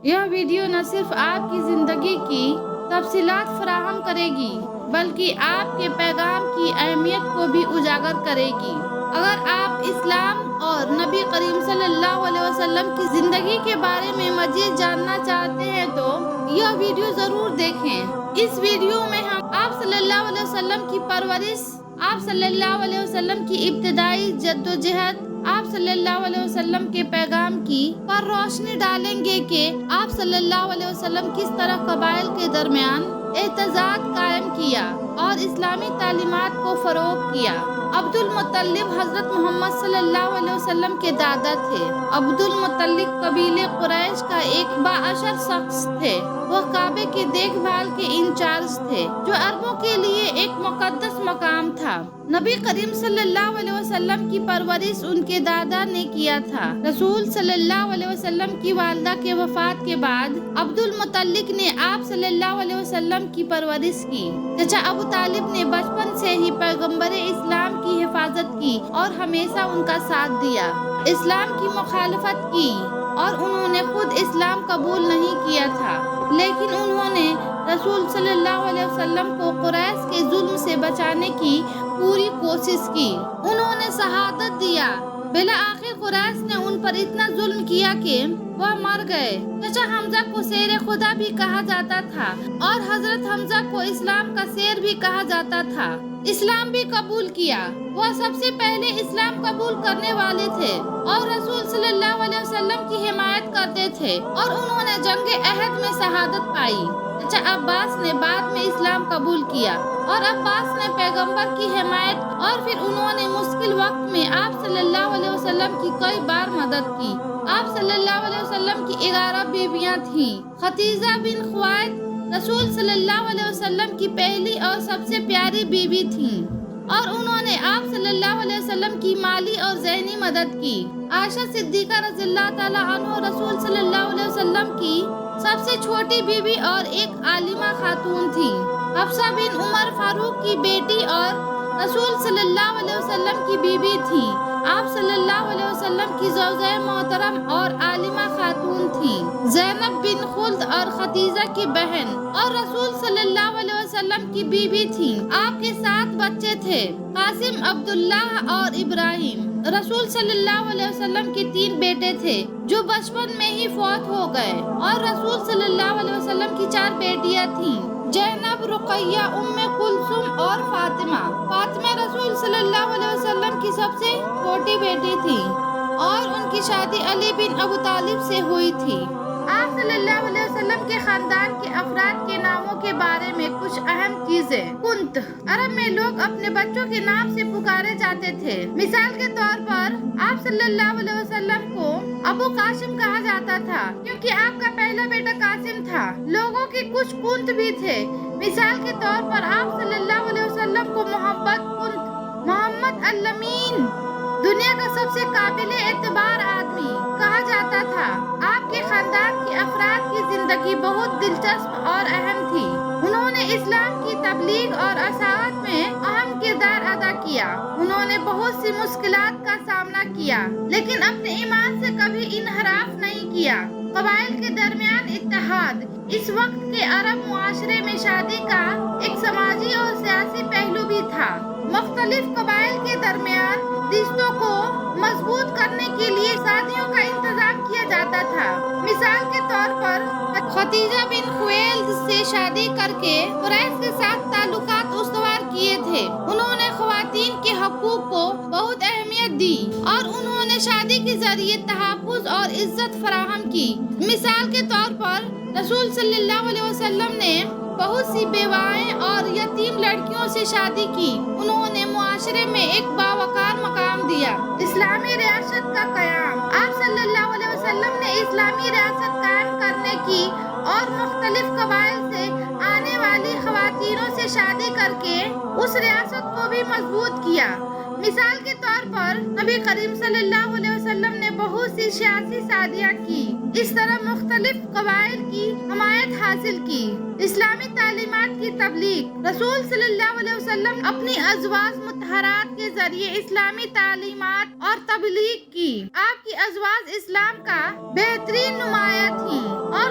یہ ویڈیو نہ صرف آپ کی زندگی کی تفصیلات فراہم کرے گی بلکہ آپ کے پیغام کی اہمیت کو بھی اجاگر کرے گی۔ اگر آپ اسلام اور نبی کریم صلی اللہ علیہ وسلم کی زندگی کے بارے میں مزید جاننا چاہتے ہیں تو یہ ویڈیو ضرور دیکھیں۔ اس ویڈیو میں ہم آپ صلی اللہ علیہ وسلم کی پرورش، آپ صلی اللہ علیہ وسلم کی ابتدائی جدوجہد، آپ صلی اللہ علیہ وسلم کے پیغام کی پر روشنی ڈالیں گے کہ آپ صلی اللہ علیہ وسلم کس طرح قبائل کے درمیان اعتزاز قائم کیا اور اسلامی تعلیمات کو فروغ کیا۔ عبد المطلب حضرت محمد صلی اللہ علیہ وسلم کے دادا تھے۔ عبد المطلب قبیلے قریش کا ایک بااشر شخص تھے۔ وہ کعبے کی دیکھ بھال کے انچارج تھے، جو عربوں کے لیے ایک مقدس مقام تھا۔ نبی کریم صلی اللہ علیہ وسلم کی پرورش ان کے دادا نے کیا تھا۔ رسول صلی اللہ علیہ وسلم کی والدہ کے وفات کے بعد عبد المطلب نے آپ صلی اللہ علیہ وسلم کی پرورش کی۔ چچا ابو طالب نے بچپن سے ہی پیغمبر اسلام کی حفاظت کی اور ہمیشہ ان کا ساتھ دیا۔ اسلام کی مخالفت کی اور انہوں نے خود اسلام قبول نہیں کیا تھا، لیکن انہوں نے رسول صلی اللہ علیہ وسلم کو قریش کے ظلم سے بچانے کی پوری کوشش کی۔ انہوں نے شہادت دیا۔ بالآخر قریش نے ان پر اتنا ظلم کیا کہ وہ مر گئے۔ چچا حمزہ کو شیر خدا بھی کہا جاتا تھا اور حضرت حمزہ کو اسلام کا شیر بھی کہا جاتا تھا۔ اسلام بھی قبول کیا۔ وہ سب سے پہلے اسلام قبول کرنے والے تھے اور رسول صلی اللہ علیہ وسلم کی حمایت کرتے تھے، اور انہوں نے جنگ احد میں شہادت پائی۔ چچا عباس نے بعد میں اسلام قبول کیا اور عباس نے پیغمبر کی حمایت اور پھر انہوں نے مشکل وقت میں آپ صلی اللہ علیہ وسلم کی کئی بار مدد کی۔ آپ صلی اللہ علیہ وسلم کی 11 بیویاں تھیں۔ خدیجہ بن خویلد رسول صلی اللہ علیہ وسلم کی پہلی اور سب سے پیاری بیوی تھیں، اور انہوں نے آپ صلی اللہ علیہ وسلم کی مالی اور ذہنی مدد کی۔ عائشہ صدیقہ رضی اللہ تعالی عنہ رسول صلی اللہ علیہ وسلم کی سب سے چھوٹی بیوی اور ایک عالمہ خاتون تھی۔ حفصہ بن عمر فاروق کی بیٹی اور رسول صلی اللہ علیہ وسلم کی بیوی تھی۔ آپ صلی اللہ علیہ وسلم کی زوجہ محترم اور عالمہ خاتون تھی۔ زینب بن خلد اور خدیجہ کی بہن اور رسول صلی اللہ علیہ وسلم کی بیوی تھی۔ آپ کے 7 بچے تھے، قاسم، عبداللہ اور ابراہیم۔ رسول صلی اللہ علیہ وسلم کے 3 بیٹے تھے جو بچپن میں ہی فوت ہو گئے، اور رسول صلی اللہ علیہ وسلم کی 4 بیٹیاں تھیں، زینب، رقیہ، ام کلثوم اور فاطمہ۔ فاطمہ رسول صلی اللہ علیہ وسلم کی سب سے چھوٹی بیٹی تھی اور ان کی شادی علی بن ابو طالب سے ہوئی تھی۔ آپ صلی اللہ علیہ وسلم کے خاندان کے افراد کے ناموں کے بارے میں کچھ اہم چیزیں۔ کنت عرب میں لوگ اپنے بچوں کے نام سے پکارے جاتے تھے۔ مثال کے طور پر آپ صلی اللہ علیہ وسلم کو ابو قاسم کہا جاتا تھا کیونکہ آپ کا پہلا بیٹا قاسم تھا۔ لوگوں کے کچھ کنت بھی تھے۔ مثال کے طور پر آپ صلی اللہ علیہ وسلم کو محمد کنت، محمد الامین، دنیا کا سب سے قابل اعتبار آدمی کہا جاتا تھا۔ آپ کے خاندان کے افراد کی زندگی بہت دلچسپ اور اہم تھی۔ انہوں نے اسلام کی تبلیغ اور اشاعت میں اہم کردار ادا کیا۔ انہوں نے بہت سی مشکلات کا سامنا کیا، لیکن اپنے ایمان سے کبھی انحراف نہیں کیا۔ قبائل کے درمیان اتحاد۔ اس وقت کے عرب معاشرے میں شادی کا ایک سماجی اور سیاسی پہلو بھی تھا۔ مختلف قبائل کے درمیان رشتوں کو مضبوط کرنے کے لیے شادیوں کا انتظام کیا جاتا تھا۔ مثال کے طور پر خدیجہ بن خویلد سے شادی کر کے قریش کے ساتھ تعلقات استوار کیے تھے۔ انہوں نے خواتین کے حقوق کو بہت اہمیت دی اور انہوں نے شادی کے ذریعے تحفظ اور عزت فراہم کی۔ مثال کے طور پر رسول صلی اللہ علیہ وسلم نے بہت سی بیوائیں اور یتیم لڑکیوں سے شادی کی۔ انہوں نے معاشرے میں ایک باوقار مقام دیا۔ اسلامی ریاست کا قیام۔ آپ صلی اللہ علیہ وسلم نے اسلامی ریاست قائم کرنے کی اور مختلف قبائل سے آنے والی خواتینوں سے شادی کر کے اس ریاست کو بھی مضبوط کیا۔ مثال کے طور پر نبی کریم صلی اللہ علیہ وسلم نے بہت سی سیاسی شادیاں کی۔ اس طرح مختلف قبائل کی حمایت حاصل کی۔ اسلامی تعلیمات کی تبلیغ۔ رسول صلی اللہ علیہ وسلم اپنی ازواج مطہرات کے ذریعے اسلامی تعلیمات اور تبلیغ کی۔ آپ کی ازواج اسلام کا بہترین نمایاں تھیں اور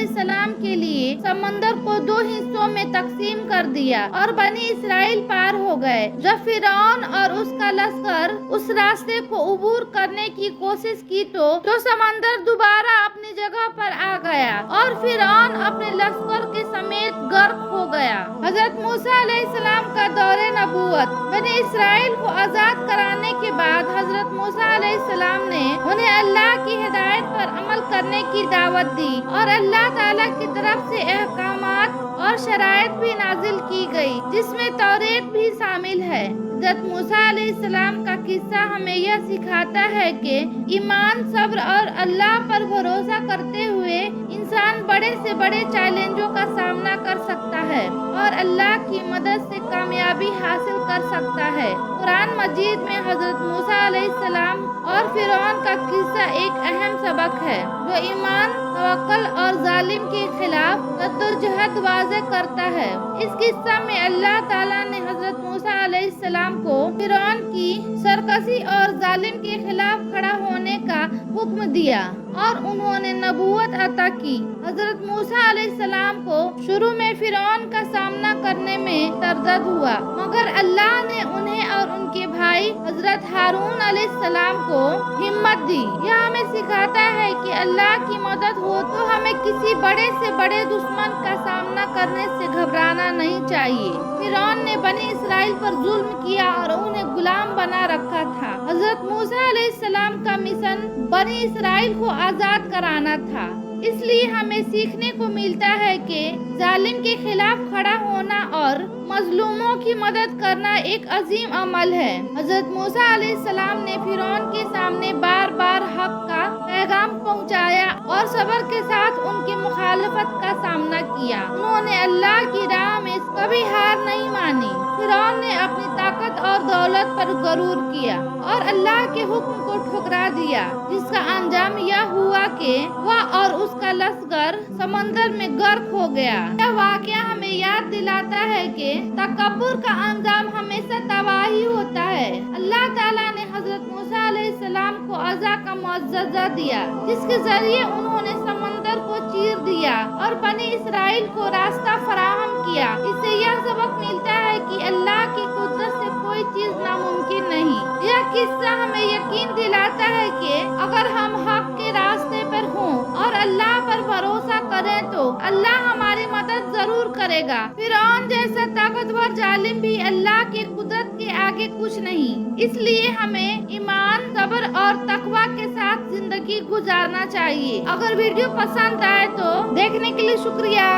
علیہ السلام کے لیے سمندر کو 2 حصوں میں تقسیم کر دیا اور بنی اسرائیل پار ہو گئے۔ جب فرعون اور اس کا لشکر اس راستے کو عبور کرنے کی کوشش کی تو سمندر دوبارہ اپنی جگہ پر آ گیا اور فرعون اپنے لشکر کے سمیت غرق ہو گیا۔ حضرت موسیٰ علیہ السلام کا دور نبوت۔ بنی اسرائیل کو آزاد کرانے کے بعد حضرت موسیٰ علیہ السلام نے انہیں اللہ کی ہدایت پر عمل کرنے کی دعوت دی اور اللہ تعالیٰ کی طرف سے احکامات اور شرائط بھی نازل کی گئی، جس میں توریت بھی شامل ہے۔ حضرت موسیٰ علیہ السلام کا قصہ ہمیں یہ سکھاتا ہے کہ ایمان، صبر اور اللہ پر بھروسہ کرتے ہوئے انسان بڑے سے بڑے چیلنجوں کا سامنا کر سکتا ہے اور اللہ کی مدد سے کامیابی حاصل کر سکتا ہے۔ قرآن مجید میں حضرت موسیٰ علیہ السلام اور فرعون کا قصہ ایک اہم سبق ہے جو ایمان، توکل اور ظالم کے خلاف جدوجہد واضح کرتا ہے۔ اس قصہ میں اللہ تعالیٰ نے حضرت موسیٰ علیہ السلام کو فرعون کی سرکشی اور ظالم کے خلاف کھڑا ہونے کا حکم دیا اور انہوں نے نبوت عطا کی۔ حضرت موسیٰ علیہ السلام کو شروع میں فرعون کا سامنا کرنے میں تردد ہوا، مگر اللہ نے انہیں اور ان کے بھائی حضرت ہارون علیہ السلام کو ہمت دی۔ یہ ہمیں سکھاتا ہے کہ اللہ کی مدد ہو تو ہمیں کسی بڑے سے بڑے دشمن کا سامنا کرنے سے گھبرانا نہیں چاہیے۔ فرعون نے بنی اسرائیل پر ظلم کیا اور انہیں غلام بنا رکھا تھا۔ حضرت موسیٰ علیہ السلام کا مشن بنی اسرائیل کو آزاد کرانا تھا۔ اس لیے ہمیں سیکھنے کو ملتا ہے کہ ظالم کے خلاف کھڑا ہونا اور مظلوموں کی مدد کرنا ایک عظیم عمل ہے۔ حضرت موسیٰ علیہ السلام نے فرعون کے سامنے بار بار حق کا پیغام پہنچایا اور صبر کے ساتھ ان کی مخالفت کا سامنا کیا۔ انہوں نے اللہ کی راہ میں کبھی ہار نہیں مانی۔ فرعون نے اپنی طاقت اور دولت پر غرور کیا اور اللہ کے حکم کو ٹھکرا دیا، جس کا انجام یہ ہوا کہ وہ اور اس کا لشکر سمندر میں غرق ہو گیا۔ یہ واقعہ ہمیں یاد دلاتا ہے کہ تکبر کا انجام ہمیشہ تباہی ہوتا ہے۔ اللہ تعالیٰ نے حضرت موسیٰ علیہ السلام کو عصا کا معجزہ دیا، جس کے ذریعے انہوں نے سمندر کو چیر دیا اور بنی اسرائیل کو راستہ فراہم کیا۔ اس سے یہ سبق ملتا ہے کہ اللہ کی قدرت سے کوئی چیز ناممکن نہیں۔ یہ قصہ ہمیں یقین دلاتا ہے کہ اگر ہم حق کے راستے پر ہوں اور اللہ پر بھروسہ کریں تو اللہ ہماری مدد ضرور کرے گا۔ فرعون جیسا طاقتور ظالم بھی اللہ کی قدرت کے آگے کچھ نہیں۔ اس لیے ہمیں ایمان، صبر اور تقوی کے ساتھ زندگی گزارنا چاہیے۔ اگر ویڈیو پسند آئے تو دیکھنے کے لیے شکریہ۔